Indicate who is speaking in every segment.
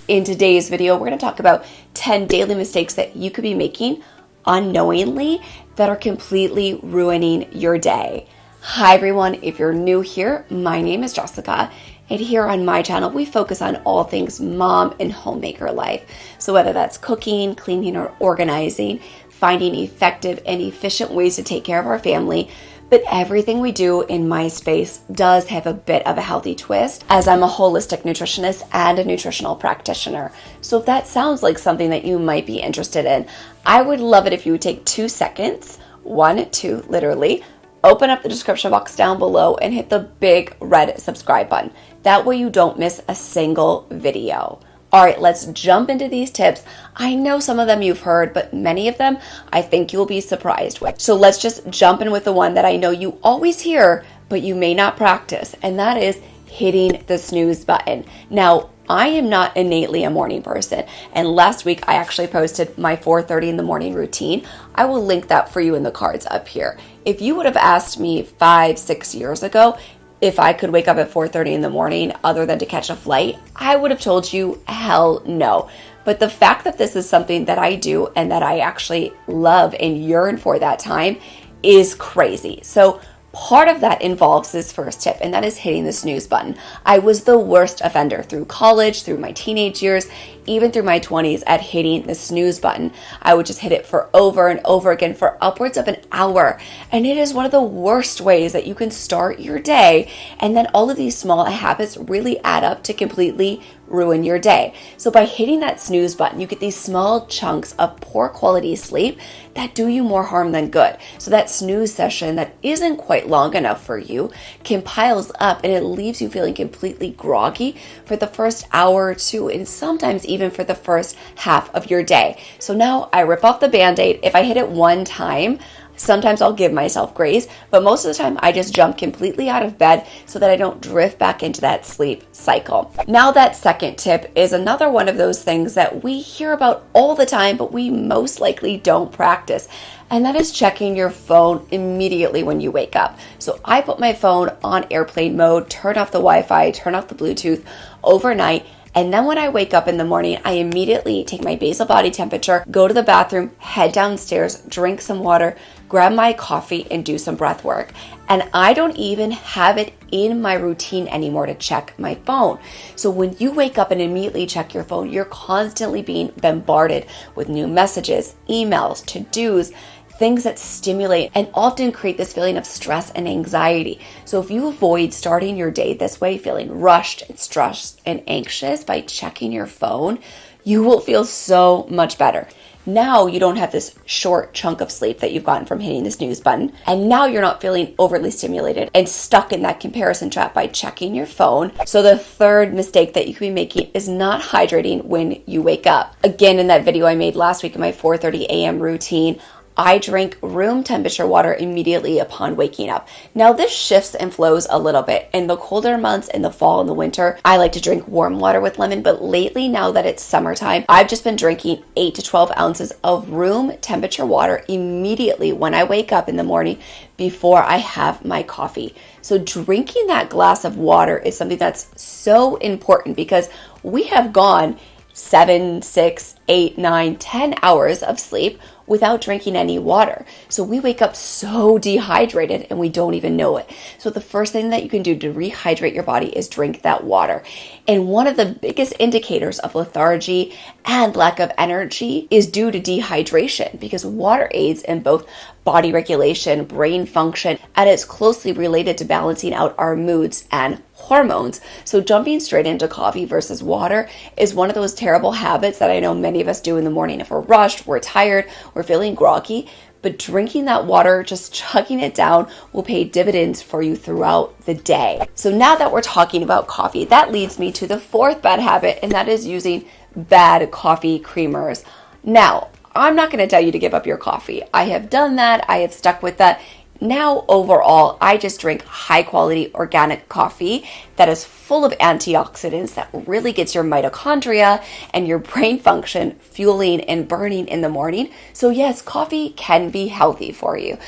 Speaker 1: In today's video, we're going to talk about 10 daily mistakes that you could be making unknowingly that are completely ruining your day. Hi everyone, if you're new here, my name is Jessica, and here on my channel, we focus on all things mom and homemaker life. So whether that's cooking, cleaning, or organizing, finding effective and efficient ways to take care of our family, but everything we do in my space does have a bit of a healthy twist, as I'm a holistic nutritionist and a nutritional practitioner. So if that sounds like something that you might be interested in, I would love it if you would take 2 seconds, 1, 2, literally, open up the description box down below and hit the big red subscribe button. That way you don't miss a single video. All right, let's jump into these tips. I know some of them you've heard, but many of them I think you'll be surprised with. So let's just jump in with the one that I know you always hear, but you may not practice, and that is hitting the snooze button. Now, I am not innately a morning person, and last week I actually posted my 4:30 in the morning routine. I will link that for you in the cards up here. If you would have asked me 5-6 years ago if I could wake up at 4:30 in the morning other than to catch a flight, I would have told you hell no. But the fact that this is something that I do and that I actually love and yearn for that time is crazy. So part of that involves this first tip, and that is hitting the snooze button. I was the worst offender through college, through my teenage years, even through my 20s at hitting the snooze button. I would just hit it for over and over again for upwards of an hour. And it is one of the worst ways that you can start your day. And then all of these small habits really add up to completely ruin your day. So by hitting that snooze button, you get these small chunks of poor quality sleep that do you more harm than good. So that snooze session that isn't quite long enough for you compiles up, and it leaves you feeling completely groggy for the first hour or two, and sometimes even for the first half of your day. So now I rip off the Band-Aid. If I hit it one time, sometimes I'll give myself grace, but most of the time I just jump completely out of bed so that I don't drift back into that sleep cycle. Now that second tip is another one of those things that we hear about all the time, but we most likely don't practice. And that is checking your phone immediately when you wake up. So I put my phone on airplane mode, turn off the Wi-Fi, turn off the Bluetooth overnight. And then when I wake up in the morning, I immediately take my basal body temperature, go to the bathroom, head downstairs, drink some water, grab my coffee, and do some breath work. And I don't even have it in my routine anymore to check my phone. So when you wake up and immediately check your phone, you're constantly being bombarded with new messages, emails, to-dos, things that stimulate and often create this feeling of stress and anxiety. So if you avoid starting your day this way, feeling rushed and stressed and anxious by checking your phone, you will feel so much better. Now you don't have this short chunk of sleep that you've gotten from hitting the snooze button. And now you're not feeling overly stimulated and stuck in that comparison trap by checking your phone. So the third mistake that you could be making is not hydrating when you wake up. Again, in that video I made last week in my 4:30 a.m. routine, I drink room temperature water immediately upon waking up. Now this shifts and flows a little bit. In the colder months, in the fall and the winter, I like to drink warm water with lemon, but lately, now that it's summertime, I've just been drinking 8 to 12 ounces of room temperature water immediately when I wake up in the morning before I have my coffee. So drinking that glass of water is something that's so important because we have gone 7, 6, 8, 9, 10 hours of sleep without drinking any water. So we wake up so dehydrated and we don't even know it. So the first thing that you can do to rehydrate your body is drink that water. And one of the biggest indicators of lethargy and lack of energy is due to dehydration, because water aids in both body regulation, brain function, and it's closely related to balancing out our moods and hormones. So jumping straight into coffee versus water is one of those terrible habits that I know many of us do in the morning. If we're rushed, we're tired, we're feeling groggy, but drinking that water, just chugging it down, will pay dividends for you throughout the day. So now that we're talking about coffee, that leads me to the fourth bad habit, and that is using bad coffee creamers. Now, I'm not going to tell you to give up your coffee. I have done that. I have stuck with that. Now, overall, I just drink high quality organic coffee that is full of antioxidants that really gets your mitochondria and your brain function fueling and burning in the morning. So yes, coffee can be healthy for you.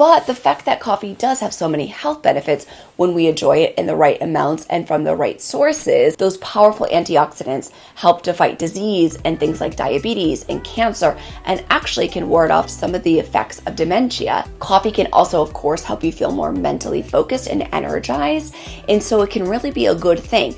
Speaker 1: But the fact that coffee does have so many health benefits when we enjoy it in the right amounts and from the right sources, those powerful antioxidants help to fight disease and things like diabetes and cancer, and actually can ward off some of the effects of dementia. Coffee can also, of course, help you feel more mentally focused and energized, and so it can really be a good thing.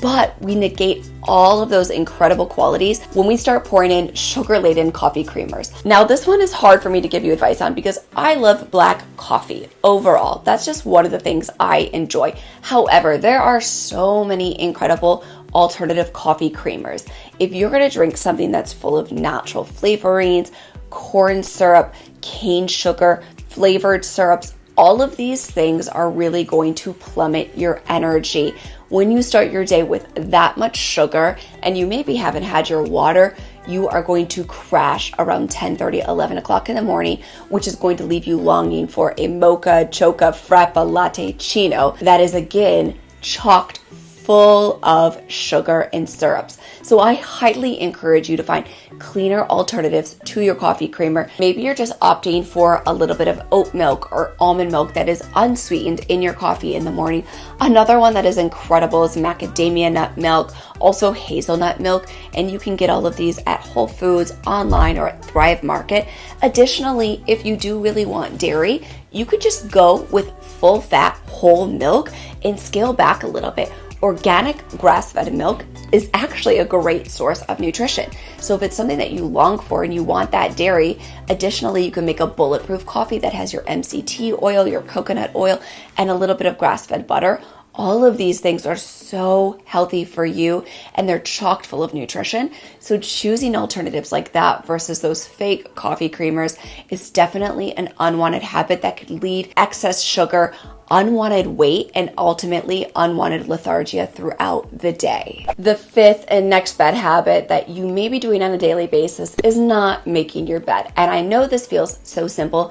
Speaker 1: But we negate all of those incredible qualities when we start pouring in sugar-laden coffee creamers. Now, this one is hard for me to give you advice on because I love black coffee overall. That's just one of the things I enjoy. However, there are so many incredible alternative coffee creamers. If you're going to drink something that's full of natural flavorings, corn syrup, cane sugar, flavored syrups, all of these things are really going to plummet your energy. When you start your day with that much sugar and you maybe haven't had your water, you are going to crash around 10:30, 11 o'clock in the morning, which is going to leave you longing for a mocha, choca, frappa, latte, chino that is again chocked full of sugar and syrups. So I highly encourage you to find cleaner alternatives to your coffee creamer. Maybe you're just opting for a little bit of oat milk or almond milk that is unsweetened in your coffee in the morning. Another one that is incredible is macadamia nut milk, also hazelnut milk, and you can get all of these at Whole Foods, online, or at Thrive Market. Additionally, if you do really want dairy, you could just go with full fat whole milk and scale back a little bit. Organic grass-fed milk is actually a great source of nutrition. So if it's something that you long for and you want that dairy, additionally, you can make a bulletproof coffee that has your MCT oil, your coconut oil, and a little bit of grass-fed butter. All of these things are so healthy for you and they're chock full of nutrition. So choosing alternatives like that versus those fake coffee creamers is definitely an unwanted habit that could lead excess sugar, unwanted weight, and ultimately unwanted lethargia throughout the day. The fifth and next bad habit that you may be doing on a daily basis is not making your bed. And I know this feels so simple,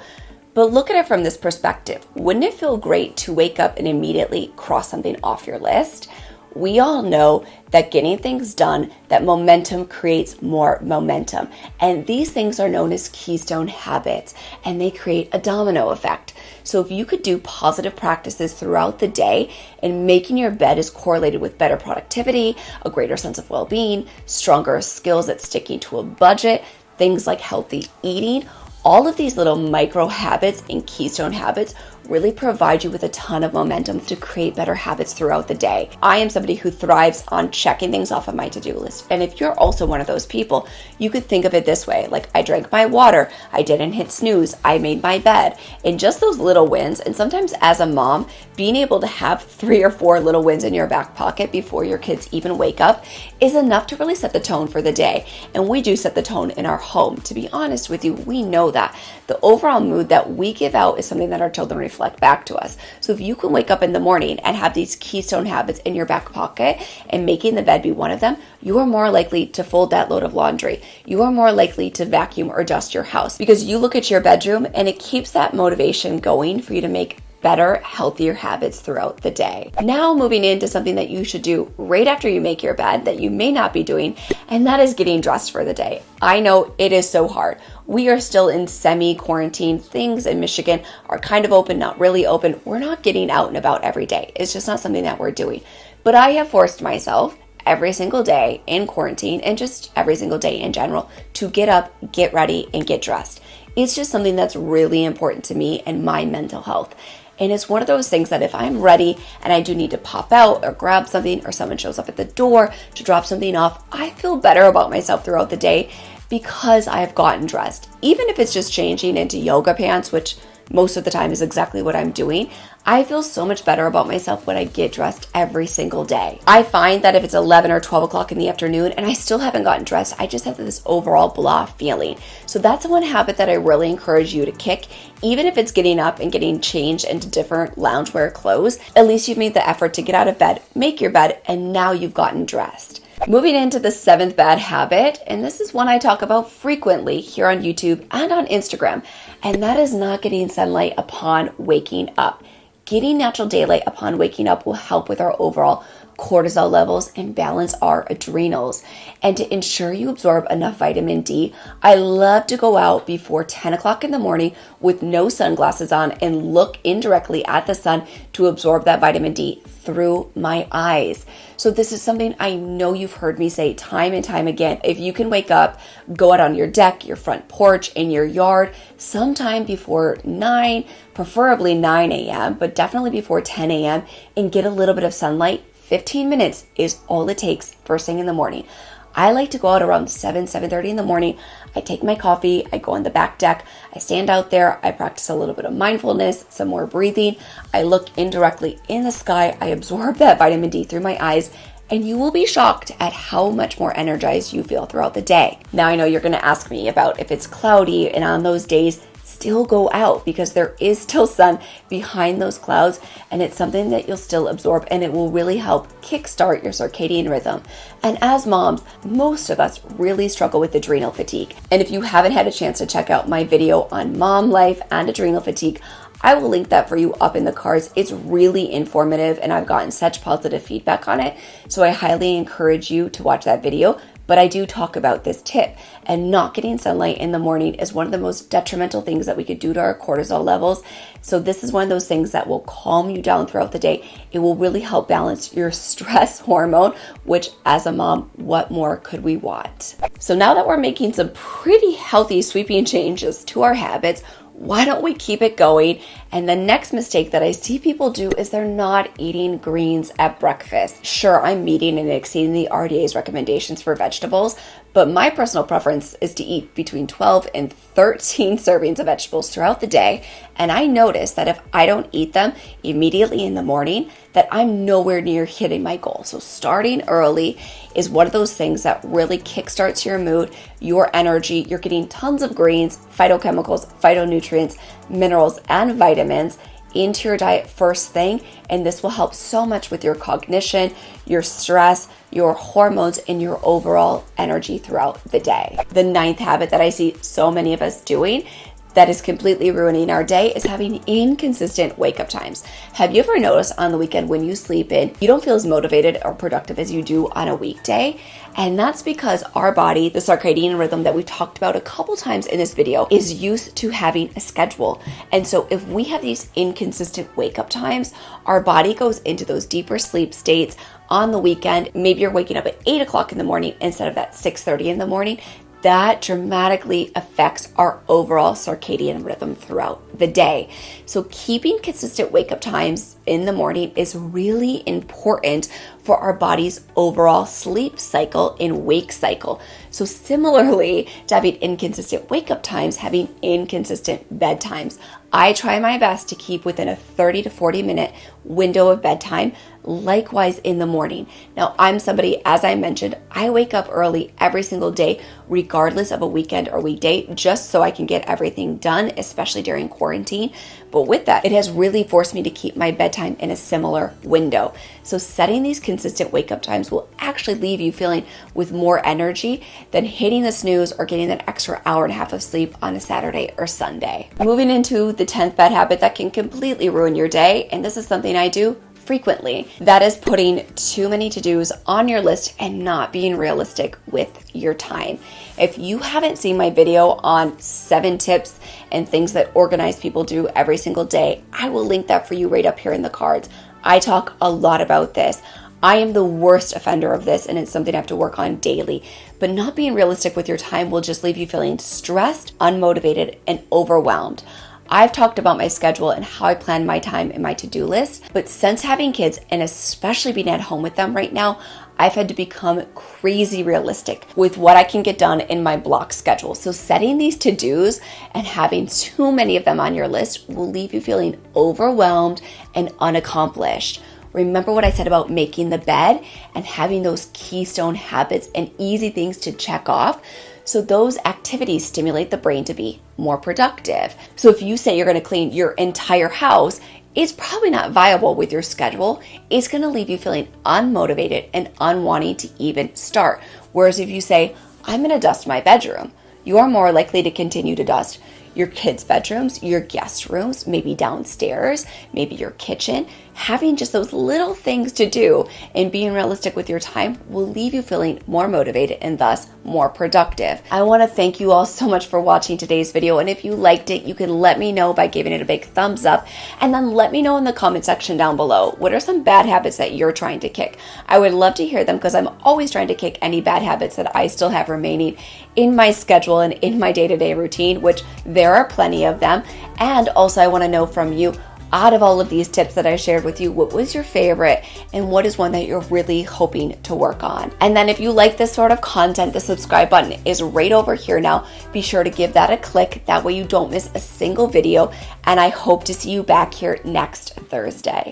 Speaker 1: but look at it from this perspective. Wouldn't it feel great to wake up and immediately cross something off your list? We all know that getting things done, that momentum creates more momentum. And these things are known as keystone habits, and they create a domino effect. So if you could do positive practices throughout the day, and making your bed is correlated with better productivity, a greater sense of well-being, stronger skills at sticking to a budget, things like healthy eating, all of these little micro habits and keystone habits really provide you with a ton of momentum to create better habits throughout the day. I am somebody who thrives on checking things off of my to-do list. And if you're also one of those people, you could think of it this way. Like, I drank my water, I didn't hit snooze, I made my bed. And just those little wins, and sometimes as a mom, being able to have 3 or 4 little wins in your back pocket before your kids even wake up is enough to really set the tone for the day. And we do set the tone in our home. To be honest with you, we know that. The overall mood that we give out is something that our children reflect back to us. So if you can wake up in the morning and have these keystone habits in your back pocket, and making the bed be one of them, you are more likely to fold that load of laundry. You are more likely to vacuum or dust your house because you look at your bedroom and it keeps that motivation going for you to make better, healthier habits throughout the day. Now moving into something that you should do right after you make your bed that you may not be doing, and that is getting dressed for the day. I know it is so hard. We are still in semi-quarantine. Things in Michigan are kind of open, not really open. We're not getting out and about every day. It's just not something that we're doing. But I have forced myself every single day in quarantine, and just every single day in general, to get up, get ready, and get dressed. It's just something that's really important to me and my mental health. And it's one of those things that if I'm ready and I do need to pop out or grab something, or someone shows up at the door to drop something off, I feel better about myself throughout the day because I've gotten dressed. Even if it's just changing into yoga pants, which most of the time is exactly what I'm doing, I feel so much better about myself when I get dressed every single day. I find that if it's 11 or 12 o'clock in the afternoon and I still haven't gotten dressed, I just have this overall blah feeling. So that's one habit that I really encourage you to kick. Even if it's getting up and getting changed into different loungewear clothes, at least you've made the effort to get out of bed, make your bed, and now you've gotten dressed. Moving into the 7th bad habit, and this is one I talk about frequently here on YouTube and on Instagram, and that is not getting sunlight upon waking up. Getting natural daylight upon waking up will help with our overall cortisol levels and balance our adrenals. And to ensure you absorb enough vitamin D, I love to go out before 10 o'clock in the morning with no sunglasses on and look indirectly at the sun to absorb that vitamin D through my eyes. So this is something I know you've heard me say time and time again. If you can wake up, go out on your deck, your front porch, in your yard, sometime before 9, preferably 9 a.m., but definitely before 10 a.m., and get a little bit of sunlight, 15 minutes is all it takes first thing in the morning. I like to go out around 7:30 in the morning. I take my coffee, I go on the back deck, I stand out there, I practice a little bit of mindfulness, some more breathing, I look indirectly in the sky, I absorb that vitamin D through my eyes, and you will be shocked at how much more energized you feel throughout the day. Now I know you're gonna ask me about if it's cloudy, and on those days, still go out because there is still sun behind those clouds, and it's something that you'll still absorb, and it will really help kickstart your circadian rhythm. And as moms, most of us really struggle with adrenal fatigue. And if you haven't had a chance to check out my video on mom life and adrenal fatigue, I will link that for you up in the cards. It's really informative and I've gotten such positive feedback on it. So I highly encourage you to watch that video. But I do talk about this tip, and not getting sunlight in the morning is one of the most detrimental things that we could do to our cortisol levels. So this is one of those things that will calm you down throughout the day. It will really help balance your stress hormone, which as a mom, what more could we want? So now that we're making some pretty healthy sweeping changes to our habits, why don't we keep it going? And the next mistake that I see people do is they're not eating greens at breakfast. Sure, I'm meeting and exceeding the RDA's recommendations for vegetables, but my personal preference is to eat between 12 and 13 servings of vegetables throughout the day. And I notice that if I don't eat them immediately in the morning, that I'm nowhere near hitting my goal. So starting early is one of those things that really kickstarts your mood, your energy. You're getting tons of greens, phytochemicals, phytonutrients, minerals, and vitamins into your diet first thing, and this will help so much with your cognition, your stress, your hormones, and your overall energy throughout the day. The ninth habit that I see so many of us doing that is completely ruining our day is having inconsistent wake-up times. Have you ever noticed on the weekend when you sleep in, you don't feel as motivated or productive as you do on a weekday? And that's because our body, the circadian rhythm that we talked about a couple times in this video, is used to having a schedule. And so if we have these inconsistent wake-up times, our body goes into those deeper sleep states on the weekend. Maybe you're waking up at 8 o'clock in the morning instead of that 6:30 in the morning. That dramatically affects our overall circadian rhythm throughout the day. So keeping consistent wake-up times in the morning is really important for our body's overall sleep cycle and wake cycle. So similarly to having inconsistent wake-up times, having inconsistent bedtimes. I try my best to keep within a 30 to 40 minute window of bedtime, likewise in the morning. Now, I'm somebody, as I mentioned, I wake up early every single day, regardless of a weekend or weekday, just so I can get everything done, especially during quarantine. But with that, it has really forced me to keep my bedtime in a similar window. So setting these consistent wake-up times will actually leave you feeling with more energy than hitting the snooze or getting that extra hour and a half of sleep on a Saturday or Sunday. Moving into the 10th bad habit that can completely ruin your day, and this is something I do frequently, that is putting too many to-dos on your list and not being realistic with your time. If you haven't seen my video on 7 tips and things that organized people do every single day, I will link that for you right up here in the cards. I talk a lot about this. I am the worst offender of this, and it's something I have to work on daily. But not being realistic with your time will just leave you feeling stressed, unmotivated, and overwhelmed. I've talked about my schedule and how I plan my time in my to-do list, but since having kids and especially being at home with them right now, I've had to become crazy realistic with what I can get done in my block schedule. So setting these to-dos and having too many of them on your list will leave you feeling overwhelmed and unaccomplished. Remember what I said about making the bed and having those keystone habits and easy things to check off. So those activities stimulate the brain to be more productive. So if you say you're going to clean your entire house, it's probably not viable with your schedule. It's going to leave you feeling unmotivated and unwanting to even start. Whereas if you say, I'm going to dust my bedroom, you are more likely to continue to dust your kids' bedrooms, your guest rooms, maybe downstairs, maybe your kitchen. Having just those little things to do and being realistic with your time will leave you feeling more motivated and thus more productive. I want to thank you all so much for watching today's video, and if you liked it, you can let me know by giving it a big thumbs up, and then let me know in the comment section down below, what are some bad habits that you're trying to kick? I would love to hear them because I'm always trying to kick any bad habits that I still have remaining in my schedule and in my day-to-day routine, which there are plenty of them. And also I want to know from you, out of all of these tips that I shared with you, what was your favorite and what is one that you're really hoping to work on? And then if you like this sort of content, the subscribe button is right over here now. Be sure to give that a click. That way you don't miss a single video. And I hope to see you back here next Thursday.